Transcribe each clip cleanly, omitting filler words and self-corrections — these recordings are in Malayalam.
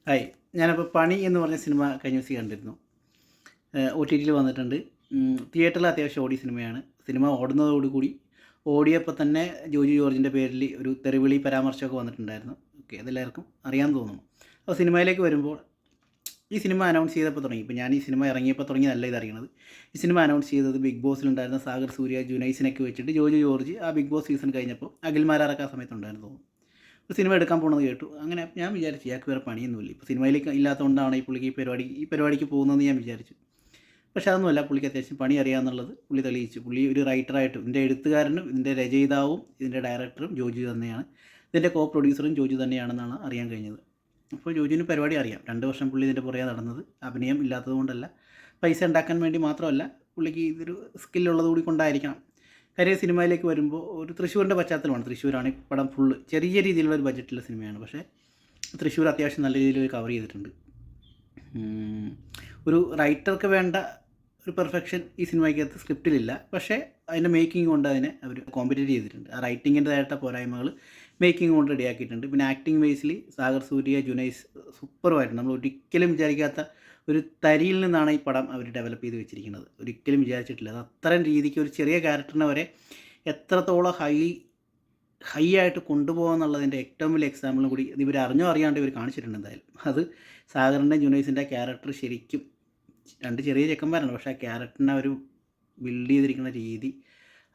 ഹായ്, ഞാനപ്പോൾ പണി എന്ന് പറഞ്ഞ സിനിമ കഴിഞ്ഞ ദിവസം കണ്ടിരുന്നു. OTTയിൽ വന്നിട്ടുണ്ട്. തിയേറ്ററിൽ അത്യാവശ്യം ഓടിയ സിനിമയാണ്. സിനിമ ഓടുന്നതോടുകൂടി ഓടിയപ്പോൾ തന്നെ ജോജു ജോർജിൻ്റെ പേരിൽ ഒരു തെറിവിളി പരാമർശമൊക്കെ വന്നിട്ടുണ്ടായിരുന്നു. ഓക്കെ, അതെല്ലാവർക്കും അറിയാമെന്ന് തോന്നുന്നു. അപ്പോൾ സിനിമയിലേക്ക് വരുമ്പോൾ ഈ സിനിമ അനൗൺസ് ചെയ്തപ്പോൾ തുടങ്ങി. ഇപ്പോൾ ഞാൻ ഈ സിനിമ ഇറങ്ങിയപ്പോൾ തുടങ്ങിയതല്ല ഇതറിയണത്. ഈ സിനിമ അനൗൺസ് ചെയ്തത് ബിഗ് ബോസിലുണ്ടായിരുന്ന സാഗർ സൂര്യ, ജുനൈസിനൊക്കെ വെച്ചിട്ട് ജോജു ജോർജ് ആ ബിഗ് ബോസ് സീസൺ കഴിഞ്ഞപ്പോൾ അഖിൽമാരാറൊക്കെ ആ സമയത്തുണ്ടായിരുന്നു തോന്നുന്നു. ഒരു സിനിമ എടുക്കാൻ പോകണമെന്ന് കേട്ടു. അങ്ങനെ ഞാൻ വിചാരിച്ചു ഇയാൾക്ക് വേറെ പണിയൊന്നുമില്ല, ഇപ്പോൾ സിനിമയിലേക്ക് ഇല്ലാത്തതുകൊണ്ടാണ് ഈ പുള്ളിക്ക് ഈ പരിപാടിക്ക് പോകുന്നതെന്ന് ഞാൻ വിചാരിച്ചു. പക്ഷേ അതൊന്നുമല്ല, പുള്ളിക്ക് അത്യാവശ്യം പണി അറിയാമെന്നുള്ളത് പുള്ളി തെളിയിച്ചു. പുള്ളി ഒരു റൈറ്ററായിട്ടും ഇതിൻ്റെ എഴുത്തുകാരനും ഇതിൻ്റെ രചയിതാവും ഇതിൻ്റെ ഡയറക്ടറും ജോജു തന്നെയാണ്, ഇതിൻ്റെ കോ പ്രൊഡ്യൂസറും ജോജു തന്നെയാണെന്നാണ് അറിയാൻ കഴിഞ്ഞത്. അപ്പോൾ ജോജുവിന് പരിപാടി അറിയാം. 2 വർഷം പുള്ളി ഇതിൻ്റെ പുറകെ നടന്നത് അഭിനയം ഇല്ലാത്തത് കൊണ്ടല്ല, പൈസ ഉണ്ടാക്കാൻ വേണ്ടി മാത്രമല്ല, പുള്ളിക്ക് ഇതൊരു സ്കില്ലുള്ളത് കൂടി കൊണ്ടായിരിക്കണം. കാര്യം സിനിമയിലേക്ക് വരുമ്പോൾ ഒരു തൃശ്ശൂരിൻ്റെ പശ്ചാത്തലമാണ്. തൃശ്ശൂരാണ് ഈ പടം ഫുള്ള്. ചെറിയ രീതിയിലുള്ള ഒരു ബഡ്ജറ്റുള്ള സിനിമയാണ്, പക്ഷേ തൃശ്ശൂർ അത്യാവശ്യം നല്ല രീതിയിൽ കവർ ചെയ്തിട്ടുണ്ട്. ഒരു റൈറ്റർക്ക് വേണ്ട ഒരു പെർഫെക്ഷൻ ഈ സിനിമയ്ക്കകത്ത് സ്ക്രിപ്റ്റിലില്ല, പക്ഷേ അതിൻ്റെ മേക്കിംഗ് കൊണ്ട് അതിനെ അവർ കോമ്പറ്റേറ്റ് ചെയ്തിട്ടുണ്ട്. ആ റൈറ്റിങ്ങിൻ്റെതായിട്ട് പോരായ്മകൾ മേക്കിംഗ് കൊണ്ട് റെഡിയാക്കിയിട്ടുണ്ട്. പിന്നെ ആക്ടിങ് ബേസിൽ സാഗർ സൂര്യ, ജുനൈസ് സൂപ്പറുമായിട്ടുണ്ട്. നമ്മൾ ഒരിക്കലും വിചാരിക്കാത്ത ഒരു തരിയിൽ നിന്നാണ് ഈ പടം അവർ ഡെവലപ്പ് ചെയ്ത് വെച്ചിരിക്കുന്നത്. ഒരിക്കലും വിചാരിച്ചിട്ടില്ല. അത് അത്തരം രീതിക്ക് ഒരു ചെറിയ ക്യാരക്ടറിനെ വരെ എത്രത്തോളം ഹൈ ആയിട്ട് കൊണ്ടുപോകാമെന്നുള്ളതിൻ്റെ ഏറ്റവും വലിയ എക്സാമ്പിളും കൂടി ഇവർ അറിയാണ്ട് ഇവർ കാണിച്ചിട്ടുണ്ട്. എന്തായാലും അത് സാഗറിൻ്റെ ജുനൈസിൻ്റെ ക്യാരക്ടർ ശരിക്കും 2 ചെറിയ ചെക്കന്മാരാണ്, പക്ഷേ ആ ക്യാരക്ടറിനെ ഒരു ബിൽഡ് ചെയ്തിരിക്കുന്ന രീതി,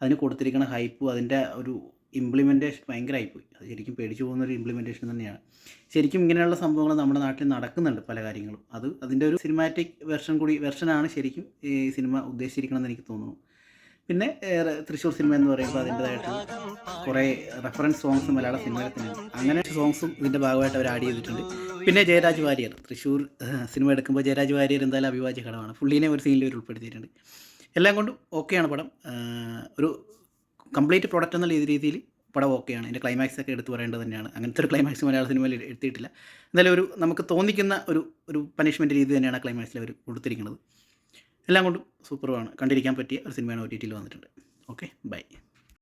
അതിന് കൊടുത്തിരിക്കുന്ന ഹൈപ്പും അതിൻ്റെ ഒരു ഇംപ്ലിമെൻറ്റേഷൻ ഭയങ്കരമായിപ്പോയി. അത് ശരിക്കും പേടിച്ചു പോകുന്നൊരു ഇംപ്ലിമെൻറ്റേഷൻ തന്നെയാണ്. ശരിക്കും ഇങ്ങനെയുള്ള സംഭവങ്ങൾ നമ്മുടെ നാട്ടിൽ നടക്കുന്നുണ്ട് പല കാര്യങ്ങളും. അതിൻ്റെ ഒരു സിനിമാറ്റിക് വെർഷനാണ് ശരിക്കും ഈ സിനിമ ഉദ്ദേശിച്ചിരിക്കണമെന്ന് എനിക്ക് തോന്നുന്നു. പിന്നെ തൃശ്ശൂർ സിനിമ എന്ന് പറയുമ്പോൾ അതിൻ്റേതായിട്ട് കുറേ റെഫറൻസ് സോങ്സ് മലയാള സിനിമയിൽ തന്നെയാണ്. അങ്ങനെ സോങ്സും ഇതിൻ്റെ ഭാഗമായിട്ട് അവർ ആഡ് ചെയ്തിട്ടുണ്ട്. പിന്നെ ജയരാജ് വാര്യർ തൃശ്ശൂർ സിനിമ എടുക്കുമ്പോൾ ജയരാജ് വാര്യർ എന്തായാലും അവിഭാജ്യ ഘടകമാണ്. പുള്ളീനെ ഒരു സീനിൽ ഒരു ഉൾപ്പെടുത്തിയിട്ടുണ്ട്. എല്ലാം കൊണ്ടും ഓക്കെയാണ് പടം. ഒരു കംപ്ലീറ്റ് പ്രൊഡക്റ്റ് എന്നുള്ള രീതിയിൽ പടം ഓക്കെയാണ്. ഇതിൻ്റെ ക്ലൈമാക്സ് ഒക്കെ എടുത്ത് പറയേണ്ടത് തന്നെയാണ്. അങ്ങനത്തെ ഒരു ക്ലൈമാക്സ് മലയാള സിനിമയിൽ എത്തിയിട്ടില്ല. എന്തായാലും നമുക്ക് തോന്നിക്കുന്ന ഒരു പനിഷ്മെൻറ്റ് രീതി തന്നെയാണ് ആ ക്ലൈമാക്സിൽ അവർ കൊടുത്തിരിക്കുന്നത്. എല്ലാം കൊണ്ടും സൂപ്പറുമാണ്. കണ്ടിരിക്കാൻ പറ്റിയ ഒരു സിനിമയാണ് OTTയിൽ വന്നിട്ടുണ്ട്. Okay, by.